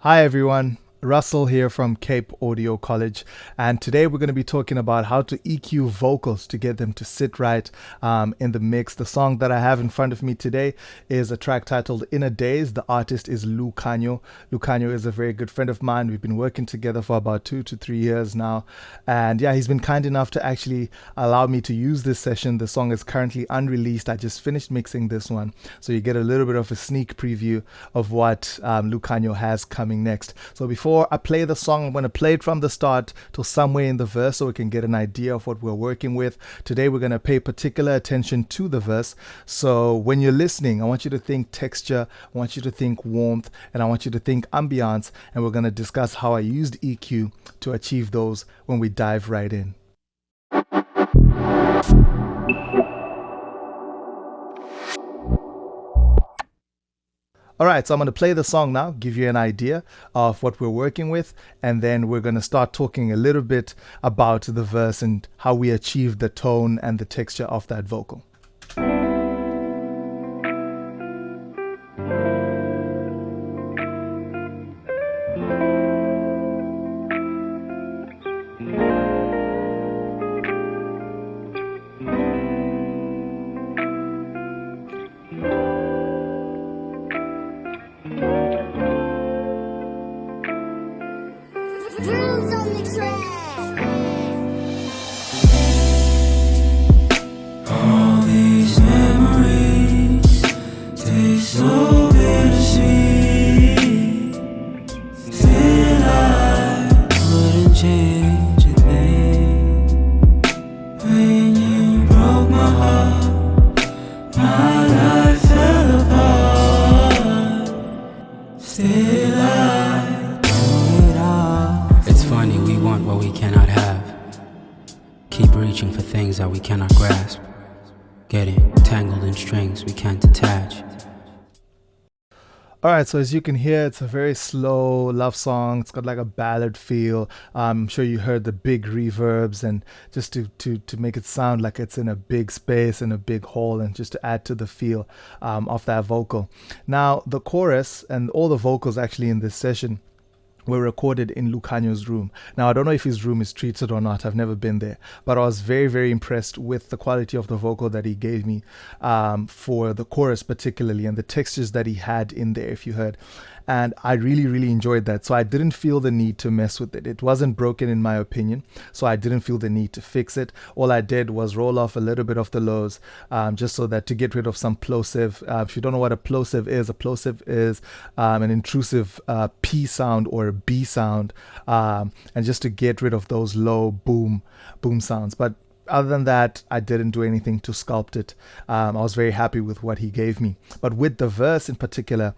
Hi everyone, Russell here from Cape Audio College, and today we're going to be talking about how to EQ vocals to get them to sit right in the mix. The song that I have in front of me today is a track titled In a Daze. The artist is Lucanio. Lucanio is a very good friend of mine. We've been working together for about 2 to 3 years now, and yeah, he's been kind enough to actually allow me to use this session. The song is currently unreleased. I just finished mixing this one, so you get a little bit of a sneak preview of what Lucanio has coming next. So before I play the song, I'm going to play it from the start till somewhere in the verse so we can get an idea of what we're working with. Today we're going to pay particular attention to the verse. So when you're listening, I want you to think texture, I want you to think warmth, and I want you to think ambiance, and we're going to discuss how I used EQ to achieve those when we dive right in. All right, so I'm going to play the song now, give you an idea of what we're working with, and then we're going to start talking a little bit about the verse and how we achieve the tone and the texture of that vocal. All these memories taste so bittersweet. Still, I wouldn't change a thing. When you broke my heart, my life fell apart. Still, I do it all. It's funny, we want what we cannot have. Keep reaching for things that we cannot grasp. Getting tangled in strings we can't detach. All right, so as you can hear, it's a very slow love song. It's got like a ballad feel. I'm sure you heard the big reverbs, and just to make it sound like it's in a big space, in a big hall, and just to add to the feel of that vocal. Now, the chorus and all the vocals actually in this session were recorded in Lucanio's room. Now, I don't know if his room is treated or not. I've never been there, but I was very, very impressed with the quality of the vocal that he gave me for the chorus particularly, and the textures that he had in there, if you heard. And I really, really enjoyed that. So I didn't feel the need to mess with it. It wasn't broken in my opinion, so I didn't feel the need to fix it. All I did was roll off a little bit of the lows, just so that to get rid of some plosive. If you don't know what a plosive is an intrusive P sound or a B sound, and just to get rid of those low boom sounds. But other than that, I didn't do anything to sculpt it. I was very happy with what he gave me. But with the verse in particular,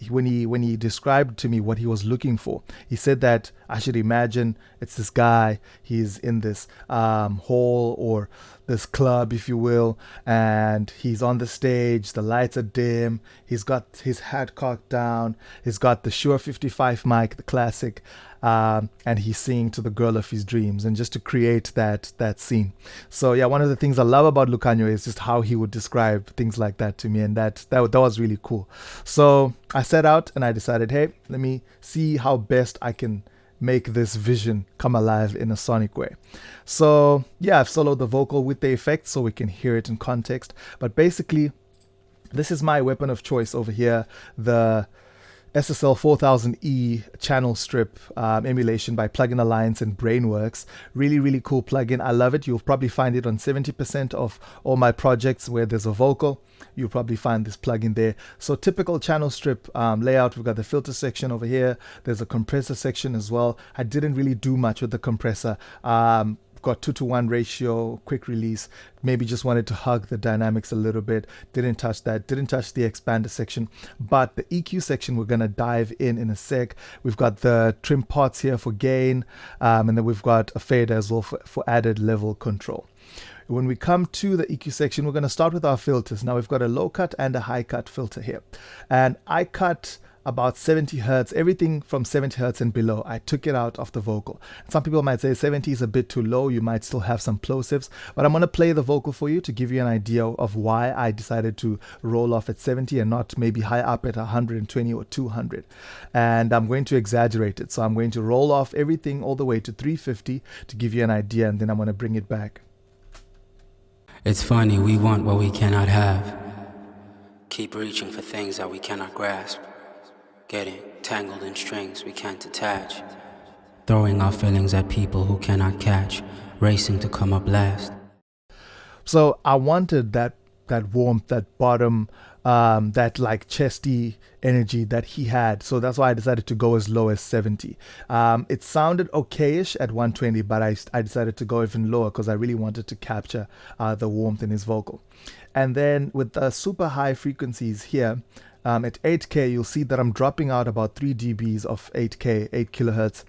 when he described to me what he was looking for, he said that I should imagine it's this guy. He's in this hall or this club, if you will, and he's on the stage. The lights are dim. He's got his hat cocked down. He's got the Shure 55 mic, the classic. And he's singing to the girl of his dreams, and just to create that scene. So yeah, one of the things I love about Lucanio is just how he would describe things like that to me, and that was really cool. So I set out and I decided, hey, let me see how best I can make this vision come alive in a sonic way. So yeah, I've soloed the vocal with the effects so we can hear it in context. But basically, this is my weapon of choice over here, the SSL 4000E channel strip emulation by Plugin Alliance and Brainworks. Really, really cool plugin. I love it. You'll probably find it on 70% of all my projects where there's a vocal. You'll probably find this plugin there. So typical channel strip layout. We've got the filter section over here. There's a compressor section as well. I didn't really do much with the compressor. Got 2:1 ratio, quick release. Maybe just wanted to hug the dynamics a little bit. Didn't touch that. Didn't touch the expander section. But the EQ section we're gonna dive in a sec. We've got the trim pots here for gain, and then we've got a fader as well for added level control. When we come to the EQ section, we're going to start with our filters. Now we've got a low cut and a high cut filter here, and I cut about 70 hertz, everything from 70 hertz and below, I took it out of the vocal. Some people might say 70 is a bit too low, you might still have some plosives, but I'm going to play the vocal for you to give you an idea of why I decided to roll off at 70 and not maybe high up at 120 or 200. And I'm going to exaggerate it, so I'm going to roll off everything all the way to 350 to give you an idea, and then I'm going to bring it back. It's funny, we want what we cannot have. Keep reaching for things that we cannot grasp. Getting tangled in strings we can't attach. Throwing our feelings at people who cannot catch. Racing to come up last. So I wanted that warmth, that bottom, that like chesty energy that he had. So that's why I decided to go as low as 70. It sounded okayish at 120, but I decided to go even lower because I really wanted to capture the warmth in his vocal. And then with the super high frequencies here, at 8K, you'll see that I'm dropping out about 3 dBs of 8K, 8 kilohertz.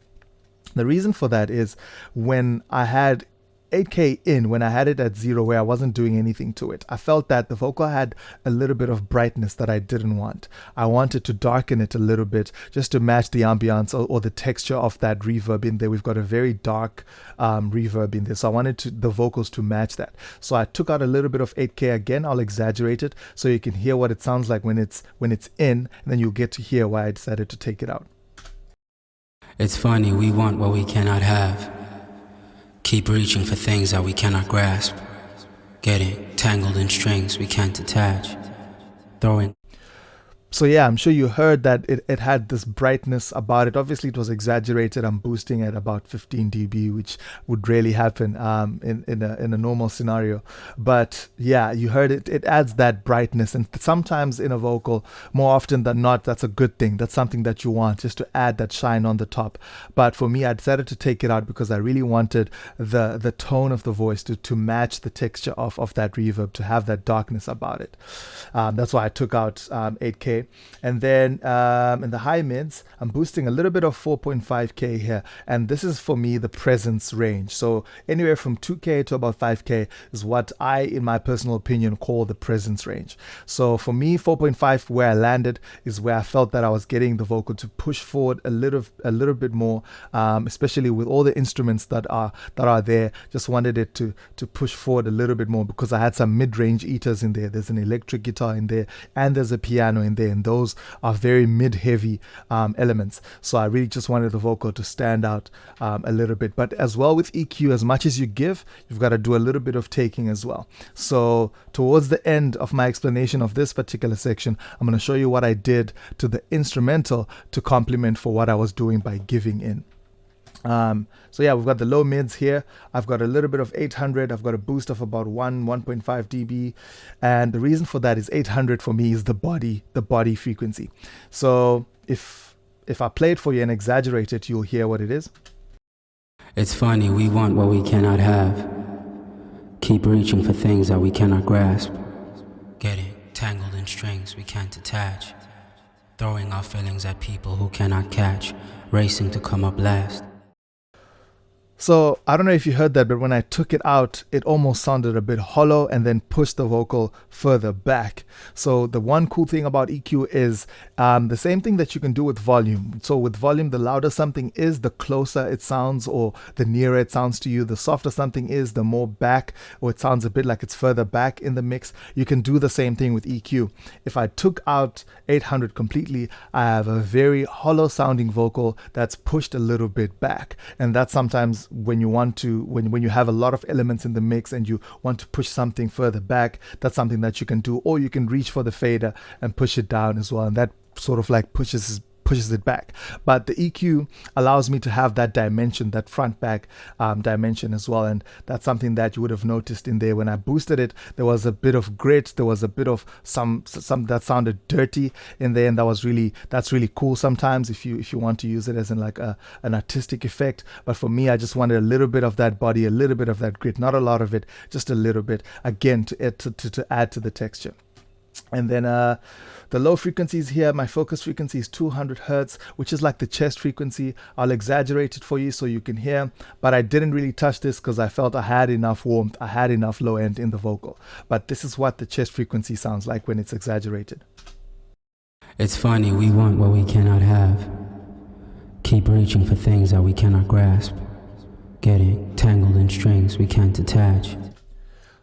The reason for that is when I had 8K in, when I had it at 0 where I wasn't doing anything to it, I felt that the vocal had a little bit of brightness that I didn't want. I wanted to darken it a little bit just to match the ambiance or the texture of that reverb in there. We've got a very dark reverb in there, so I wanted the vocals to match that. So I took out a little bit of 8K again. I'll exaggerate it so you can hear what it sounds like when it's in, and then you'll get to hear why I decided to take it out. It's funny, we want what we cannot have. Keep reaching for things that we cannot grasp. Getting tangled in strings we can't attach. Throwing. So yeah, I'm sure you heard that it had this brightness about it. Obviously, it was exaggerated. I'm boosting at about 15 dB, which would rarely happen in a normal scenario. But yeah, you heard it. It adds that brightness, and sometimes in a vocal, more often than not, that's a good thing. That's something that you want, just to add that shine on the top. But for me, I decided to take it out because I really wanted the tone of the voice to match the texture of that reverb, to have that darkness about it. That's why I took out 8K. And then in the high mids, I'm boosting a little bit of 4.5K here. And this is for me the presence range. So anywhere from 2K to about 5K is what I, in my personal opinion, call the presence range. So for me, 4.5, where I landed, is where I felt that I was getting the vocal to push forward a little bit more, especially with all the instruments that are there. Just wanted it to push forward a little bit more because I had some mid-range eaters in there. There's an electric guitar in there, and there's a piano in there. And those are very mid-heavy elements. So I really just wanted the vocal to stand out a little bit. But as well with EQ, as much as you give, you've got to do a little bit of taking as well. So towards the end of my explanation of this particular section, I'm going to show you what I did to the instrumental to complement for what I was doing by giving in. So yeah, we've got the low mids here. I've got a little bit of 800. I've got a boost of about 1.5 dB. And the reason for that is 800 for me is the body frequency. So if I play it for you and exaggerate it, you'll hear what it is. It's funny, we want what we cannot have. Keep reaching for things that we cannot grasp. Getting tangled in strings we can't attach. Throwing our feelings at people who cannot catch. Racing to come up last. So I don't know if you heard that, but when I took it out, it almost sounded a bit hollow and then pushed the vocal further back. So the one cool thing about EQ is the same thing that you can do with volume. So with volume, the louder something is, the closer it sounds, or the nearer it sounds to you. The softer something is, the more back, or it sounds a bit like it's further back in the mix. You can do the same thing with EQ. If I took out 800 completely, I have a very hollow sounding vocal that's pushed a little bit back. And that's sometimes when you want to, when you have a lot of elements in the mix and you want to push something further back, that's something that you can do. Or you can reach for the fader and push it down as well, and that sort of like pushes it back. But the EQ allows me to have that dimension, that front back dimension as well, and that's something that you would have noticed in there. When I boosted it, there was a bit of grit, there was a bit of some that sounded dirty in there, and that's really cool sometimes if you want to use it as in like an artistic effect. But for me, I just wanted a little bit of that body, a little bit of that grit, not a lot of it, just a little bit, again, to add to the texture. And then the low frequencies here, my focus frequency is 200 hertz, which is like the chest frequency. I'll exaggerate it for you so you can hear, but I didn't really touch this because I felt I had enough warmth, I had enough low end in the vocal. But this is what the chest frequency sounds like when it's exaggerated. It's funny, we want what we cannot have. Keep reaching for things that we cannot grasp. Getting tangled in strings we can't attach.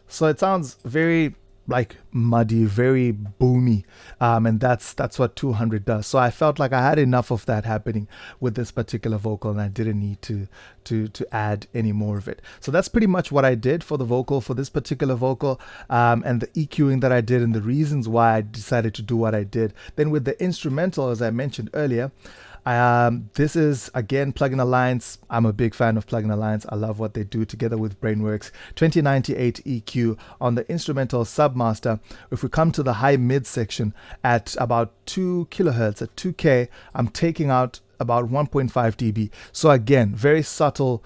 So it sounds very like muddy, very boomy, and that's what 200 does. So I felt like I had enough of that happening with this particular vocal, and I didn't need to add any more of it. So that's pretty much what I did for the vocal, for this particular vocal, and the EQing that I did, and the reasons why I decided to do what I did. Then with the instrumental, as I mentioned earlier, this is again Plugin Alliance. I'm a big fan of Plugin Alliance. I love what they do together with Brainworks. 2098 EQ on the instrumental Submaster. If we come to the high mid section at about 2 kilohertz, at 2K, I'm taking out about 1.5 dB. So again, very subtle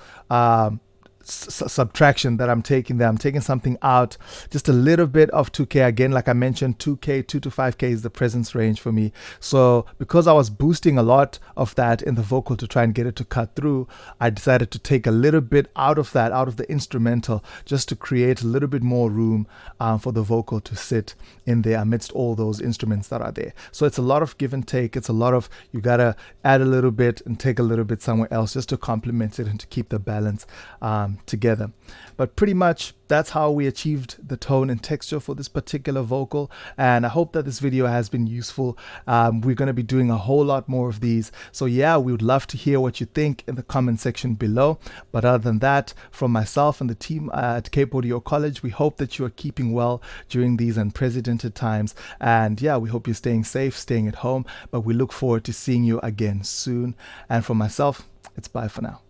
subtraction that I'm taking there. I'm taking something out, just a little bit of 2K. Again, like I mentioned, 2K, 2 to 5K is the presence range for me. So because I was boosting a lot of that in the vocal to try and get it to cut through, I decided to take a little bit out of that, out of the instrumental, just to create a little bit more room for the vocal to sit in there amidst all those instruments that are there. So it's a lot of give and take. It's a lot of, you gotta add a little bit and take a little bit somewhere else just to complement it and to keep the balance together. But pretty much that's how we achieved the tone and texture for this particular vocal, and I hope that this video has been useful. We're going to be doing a whole lot more of these, so yeah, we would love to hear what you think in the comment section below. But other than that, from myself and the team at Cape Audio College, we hope that you are keeping well during these unprecedented times, and yeah, we hope you're staying safe, staying at home, but we look forward to seeing you again soon. And for myself, it's bye for now.